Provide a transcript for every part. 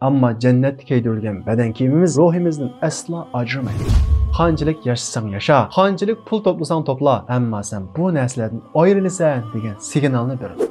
Ammo jannatda kiydirilgan badan kiyimimiz ruhimizdan aslo ajramaydi. Qanchalik yashasang yasha, qanchalik pul to'plasang to'pla, ammo sen bu narsalardan ayrilasan degan signalni beradi.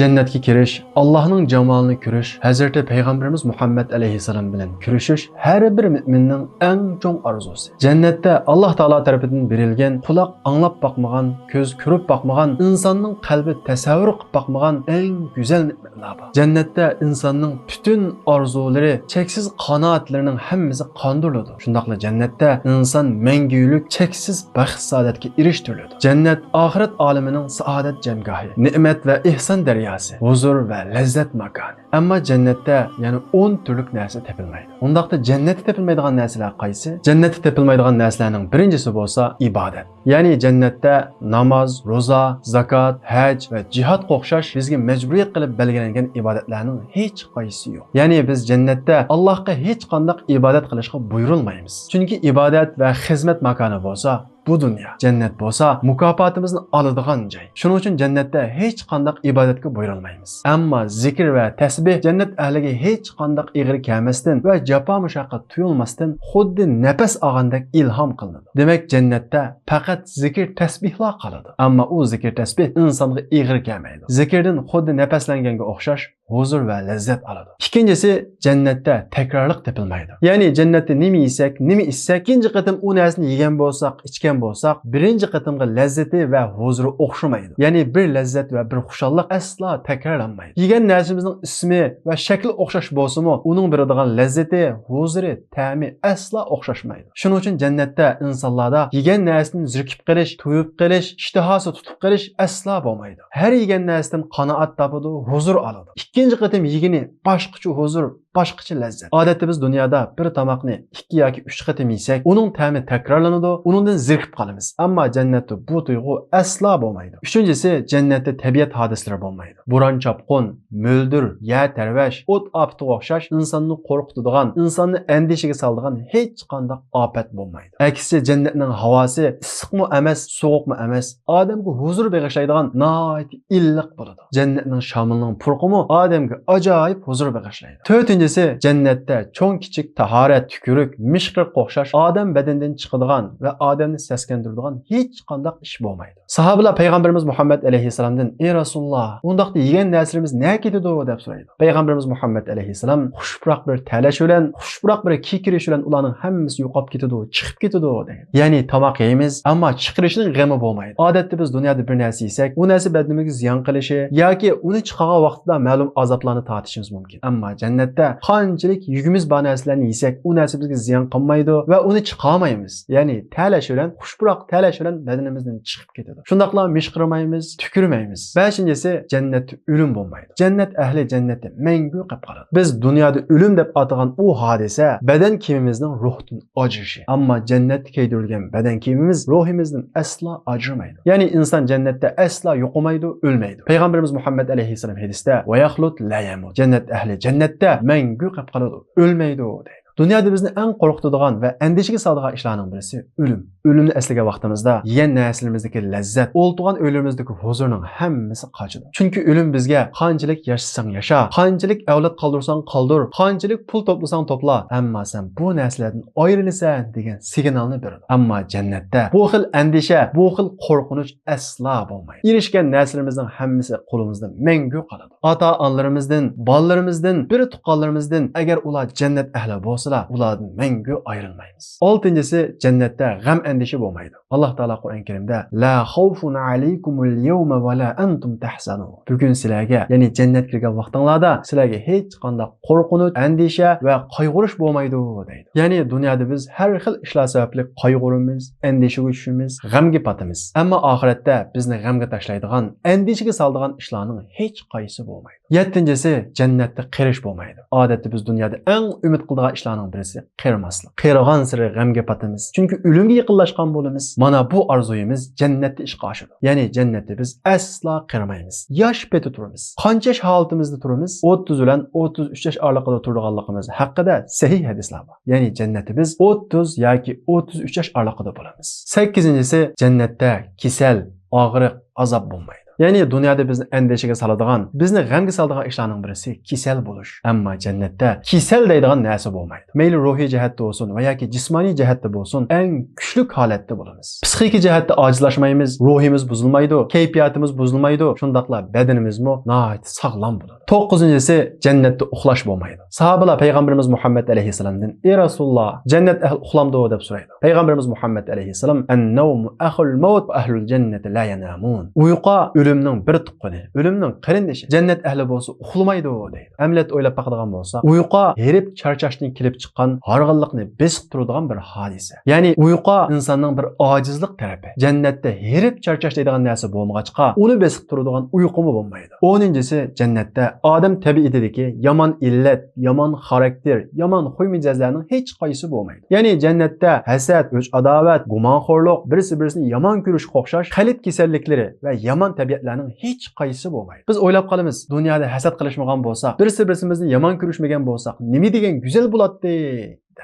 Cennetga kirish, Allohning jamolini ko'rish, Hazrati Payg'ambarimiz Muhammad alayhisalom bilan ko'rishish har bir mu'minning eng cho'ng orzusi. Jannatda Alloh taolo tarafidan berilgan, quloq anglab boqmagan, ko'z ko'rib boqmagan, insonning qalbi tasavvur qilib boqmagan eng go'zal ne'matlar bor. Jannatda insonning butun orzulari, cheksiz qanoatlarining hammasi qondiriladi. Shundaqla jannatda inson mangulik, cheksiz baxt saodatga erishtiriladi. Jannat oxirat olamining saodat jamgohi, ne'mat va ihson deryası, huzur ve lezzet makani. Ama cennette yani 10 türlük narsa tepilmaydi. Ondaqda cennette tepilmaydigan narsalar qaysi? Cennette tepilmaydigan narsalarning birincisi bo'lsa ibadet. Yani cennette namaz, roza, zakat, hac ve cihat o'xshash bizga mecburiyet qilib belgilangan ibadetlarning hech qaysi yo'q. Yani biz cennette Allohga hech qanday ibadet qilishga buyurilmaymiz. Chunki ibadet ve xizmat makani bo'lsa bu dünya, cennet bo'lsa mukofotimizni oladigan joy. Shuning uchun jannatda hech qanday ibodatga buyurilmaymiz. Ammo zikr va tasbih jannat ahliga hech qanday ig'ir kelmasdan va jafo mushaqqat tuyulmasdan xuddi nafas olgandek ilhom qilinadi. Demak, jannatda faqat zikr tasbihlar qoladi. Ammo u zikr tasbih insonga ig'ir kelmaydi. Zikrdan xuddi nafaslanganga o'xshash huzur ve lezzet aladi. İkincisi cennette tekrarlık tepilmaydi. Yani cennette nima yesek, nima içsek, ikinci qatım o narsani yegan bo'lsak, ichgan bo'lsak, birinci qatımga lezzeti ve huzuru o'xshamaydi. Yani bir lezzet ve bir xushallik asla tekrarlanmaydi. Yegan narsamizning ismi ve shakli o'xshash bo'lsa-mu, uning beradigan lezzeti, huzuri, ta'mi asla o'xshashmaydi. Shuning uchun jannatda insonlarda yegan narsani zirkib qilish, to'yib qilish, ishtihosi tutib qilish asla bo'lmaydi. Har yegan narsadan qanoat topadi, huzur oladi. İkinci qatım yegini boshqacha huzur, boshqacha lezzet. Odatda biz dunyoda bir tomoqni 2 yoki 3 qatim yesak, uning ta'mi takrorlanadi, uningdan zirqib qolamiz. Ammo jannatda bu tuyg'u aslo bo'lmaydi. Uchinchisi, jannatda tabiat hodisalari bo'lmaydi. Bo'ron chopqin, mo'ldir, yer tarvash, o't ofatga o'xshash insonni qo'rqitadigan, insonni andishiga soladigan hech qanday ofat bo'lmaydi. Aksicha jannatning havosi issiqmi emas, sovuqmi emas, odamga huzur bag'ishlaydigan nihoyat illiq bo'ladi. Jannatning shamilining purqimi odamga ajoyib huzur bag'ishlaydi. To'rtinchisi, jannatda cho'ng kichik tahorat, tükürük, mishqir o'xshash odam badanidan chiqadigan va odamni seskandiradigan hech qanday ish bo'lmaydi. Sahobalar payg'ambarimiz Muhammad alayhisalomdan: "Ey Rasululloh, undaqda yegan narsalarimiz nima ketadi?" deb so'raydi. Payg'ambarimiz Muhammad alayhisalom xushpuroq bir talash bilan, xushpuroq bir kekirish bilan ularning hammasi yo'qolib ketadi, chiqib ketadi deydi. Ya'ni tomoq yeymiz, ammo chiqarishning g'ami bo'lmaydi. Odatda biz dunyoda bir narsa yesak, u narsa badanimizga ziyon qilishi yoki uni chiqargan vaqtida ma'lum azoblarni tortishimiz mumkin. Ammo jannatda qanchalik yugimiz bor narsalarni yesak, u narsa bizga ziyon qilmaydi va uni chiqarmaymiz. Ya'ni talash bilan, xushpuroq talash bilan badanimizdan chiqib ketadi. Shundaqla mishqirmaymiz, tükürmaymiz. Beshinchisi, jannatda o'lim bo'lmaydi. Jannat ahli jannatda mangu qolib qoladi. Biz dunyoda o'lim deb atagan u hodisa badan kiyimimizning ruhdan ajrishi. Ammo jannatda kiydirilgan badan kiyimimiz ruhimizdan aslo ajramaydi. Ya'ni inson jannatda aslo yo'qolmaydi, o'lmaydi. Payg'ambarimiz Muhammad alayhisalom hadisda: "Va yaxlut la yamut." Jannat ahli jannatda mangu qolib qoladi, o'lmaydi deydi. Dunyoda bizni eng qo'rqitadigan va andishiga soladigan ishlarning birisi o'lim. O'limni eslagan vaqtimizda yegan narsalarimizdagi lazzat, o'ltirgan o'ylarimizdagi huzurning hammasi qochadi. Chunki o'lim bizga qanchalik yashasang yasha, qanchalik avlod qoldirsang qoldir, qanchalik pul to'plasang to'pla, ammo sen bu narsalardan ayrilasan degan signalni beradi. Ammo jannatda bu xil andisha, bu xil qo'rqinch asla bo'lmaydi. Erishgan narsalarimizning hammasi qo'limizda mangu qoladi. Ota-onalarimizdan, bolalarimizdan, bir tuqqanlarimizdan agar ular jannat ahli bo'lsa, ulardan mangu ayrilmaymiz. Oltinchisi, jannatda g'am andishi bo'lmaydi. Alloh taolo Qur'on Karimda: "La xawfun alaykumul yawma va la antum tahzanun." Bugun sizlarga, ya'ni jannatga kirgan vaqtinglarda sizlarga hech qanday qo'rqinch, andisha va qayg'urish bo'lmaydi deydi. Ya'ni dunyoda biz har xil ishlar sababli qayg'uramiz, andishaga tushamiz, g'amga patamiz. Ammo oxiratda bizni g'amga tashlaydigan, andishaga soladigan ishlarning hech qaysi bo'lmaydi. Yettinchisi, jannatda qirish bo'lmaydi. Odatda biz dunyoda eng umid qiladigan ishlarning birisi qirmaslik. Qirgan siri g'amga patamiz. Chunki o'limga yaqinlashgan bo'lamiz. Mana bu orzuyimiz jannatda ishga oshadi. Ya'ni jannatda biz aslo qirmaymiz. Yosh peti turamiz. Qancha yosh holatimizda turamiz? 30 bilan 33 yosh oralig'ida turganligimiz haqida sahih hadislar bor. Ya'ni jannatda biz 30 yoki 33 yosh oralig'ida bo'lamiz. 8-inchisi, jannatda kasal, og'riq, azob bo'lmaydi. Ya'ni dunyoda bizni andishaga soladigan, bizni g'amga soladigan ishlarning birisi kasal bo'lish. Ammo jannatda kasal deydigan narsa bo'lmaydi. Mayli ruhiy jihatda bo'lsin va yoki jismoniy jihatda bo'lsin, eng kuchli holatda bo'lamiz. Psixik jihatda ojizlashmaymiz, ruhimiz buzilmaydi, kayfiyatimiz buzilmaydi, shundaqla badanimizmi nihoyat sog'lom bo'ladi. 9-si jannatda uxlash bo'lmaydi. Sahobalar payg'ambarimiz Muhammad alayhisalomdan: "Ey Rasululloh, jannat ahli uxlamdi?" deb so'raydi. Payg'ambarimiz Muhammad alayhisalom: "An-nawmu akhul maut va ahlul jannati la yanamun." Uyqu ölümning bir tuqqani, ölümning qarindishi. Jannat ahli bo'lsa uxlamaydi deydi. Amlat o'ylab baqadigan bo'lsa, uyqu herib charchashdan kelib chiqqan horg'inlikni besib turadigan bir hodisa. Ya'ni uyqu insonning bir ojizlik tarafi. Jannatda herib charchash deydigan narsa bo'lmag'achqa, uni besib turadigan uyqumi bo'lmaydi. 10-si jannatda odam tabiatidagi yomon illat, yomon xarakter, yomon xuy mijozlarning hech qaysi bo'lmaydi. Ya'ni jannatda hasad, o'ch adovat, gumonxo'rlik, birisi-birisini yomon ko'rish, o'xshash qalb kasalliklari va yomon tabiatlarning hech qaysi bo'lmaydi. Biz o'ylab qolamiz, dunyoda hasad qilishmagan bo'lsak, birisi-birimizni yomon ko'rishmagan bo'lsak, nima degan go'zal bo'ladi.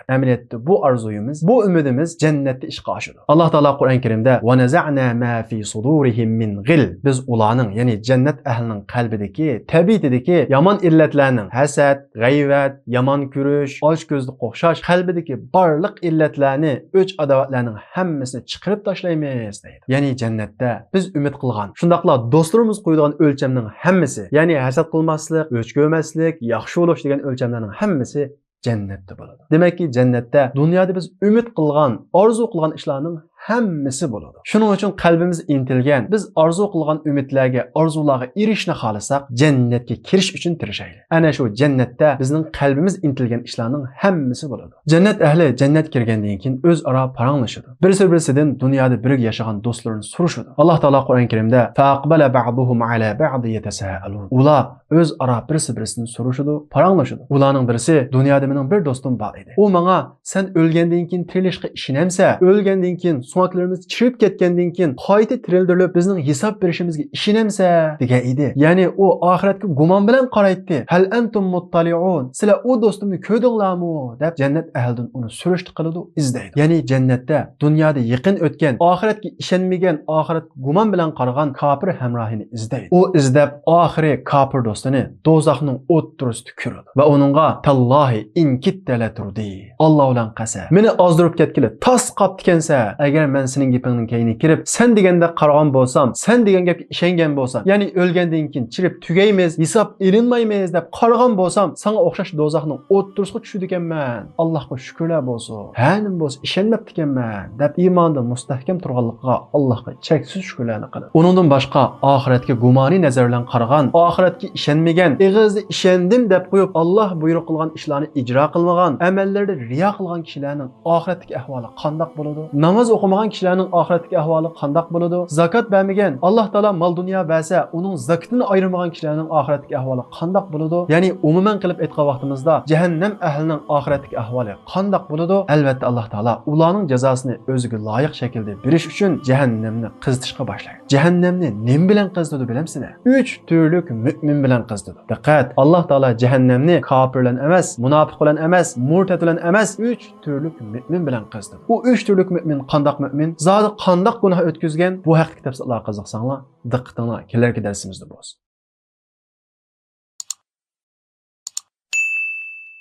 Amaliyotda bu arzuyimiz, bu umidimiz jannatda ishga oshadi. Alloh taolo Qur'on Karimda "Va naza'na ma fi sudurihim min ghil" biz ularning, ya'ni jannat ahlining qalbidagi, tabiatidagi yomon illatlarning, hasad, g'ayvat, yomon ko'rish, ochko'zlik o'xshash qalbidagi barliq illatlarni, o'ch adovatlarning hammasini chiqarib tashlaymiz deydi. Ya'ni jannatda biz umid qilgan, shundaqla do'stlarimiz qo'yadigan o'lchamning hammasi, ya'ni hasad qilmaslik, o'ch ko'rmaslik, yaxshi bo'lish degan o'lchamlarning hammasi jannatda bo'ladi. Demakki jannatda dunyoda biz umid qilgan, orzu qilgan ishlarning hammasi bo'ladi. Shuning uchun qalbimiz intilgan, biz orzu qilgan umidlarga, orzularga erishishni xohlasak, jannatga kirish uchun tirishaylik. Ana shu jannatda bizning qalbimiz intilgan ishlarning hammasi bo'ladi. Jannat ahli jannat kirgandan keyin o'zaro paranglashadi. Birisi-birisidan dunyoda birga yashagan do'stlarini surishadi. Alloh taolo Qur'on Karimda "Faqbala ba'duhum ala ba'd yatasaalun." Ular o'zaro birisi-birisini surishadi, paranglashadi. Ularning birisi: "Dunyoda mening bir do'stim bor edi. U menga sen o'lgandan keyin tirilishga ishonamsa, o'lgandan keyin sumaklarimiz chirib ketgandan keyin qayta tirildirilib bizning hisob berishimizga ishonamsa" degan edi. Ya'ni u oxiratga gumon bilan qaraydi. "Hal antum muttali'un?" Sizlar u do'stimni ko'rdinglarmi deb jannat ahlidan uni surishti qiladi, izlaydi. Ya'ni jannatda dunyoda yaqin o'tgan, oxiratga ishonmagan, oxirat gumon bilan qaragan kofir hamrohini izlaydi. U izlab oxiri kofir do'stini do'zaxning o'ttirusida ko'radi va uningga "Tallohi in kittala turdi." Alloh bilan qasam, meni ozdirib ketgili tas qoptikansa, agar men sening gapingning keyini kirib, sen deganda qaragan bo'lsam, sen degan gapga ishongan bo'lsam, ya'ni o'lgandan keyin chirib tugaymiz, hisob erinmaymiz deb qaragan bo'lsam, senga o'xshash do'zaxning o'ttirishga tushdi ekanman. Allohga shukrlar bo'lsin. Hanim bo'lsa ishonmabdi ekanman deb iymonda mustahkam turganligiga Allohga cheksiz shukrlarni qiladi. Uningdan boshqa oxiratga gumoniy nazar bilan qaragan, oxiratga ishonmagan, ig'izda ishondim deb qo'yib Alloh buyruq qilgan ishlarni ijro qilmagan, amallarda riyo qilgan kishilarning oxiratdagi ahvoli qanday bo'ladi? Namoz o'qimagan kishilarning oxiratdagi ahvoli qanday bo'ladi? Zakot bermagan, Alloh taolo mol dunyo bersa, uning zakotini ayirmagan kishilarning oxiratdagi ahvoli qanday bo'ladi? Ya'ni umuman qilib aytgan vaqtimizda jahannam ahlining oxiratdagi ahvoli qanday bo'ladi? Albatta Alloh taolo ularning jazosini o'ziga loyiq shaklda berish uchun jahannamni qizitishga boshlaydi. Jahannamni nim bilan qizitadi bilamsizlar? 3 turlik mu'min bilan qizitadi. Diqqat, Alloh taolo jahannamni kofir bilan emas, munofiq bilan emas, murtad bilan emas, 3 turlik mu'min bilan qizitadi. U 3 turlik mu'min qanday mu'min? Zodi qanday gunoh o'tkazgan? Bu haqida tafsilotlar qiziqsanglar, diqqatinglar kelarki darsimizda bo'lsin.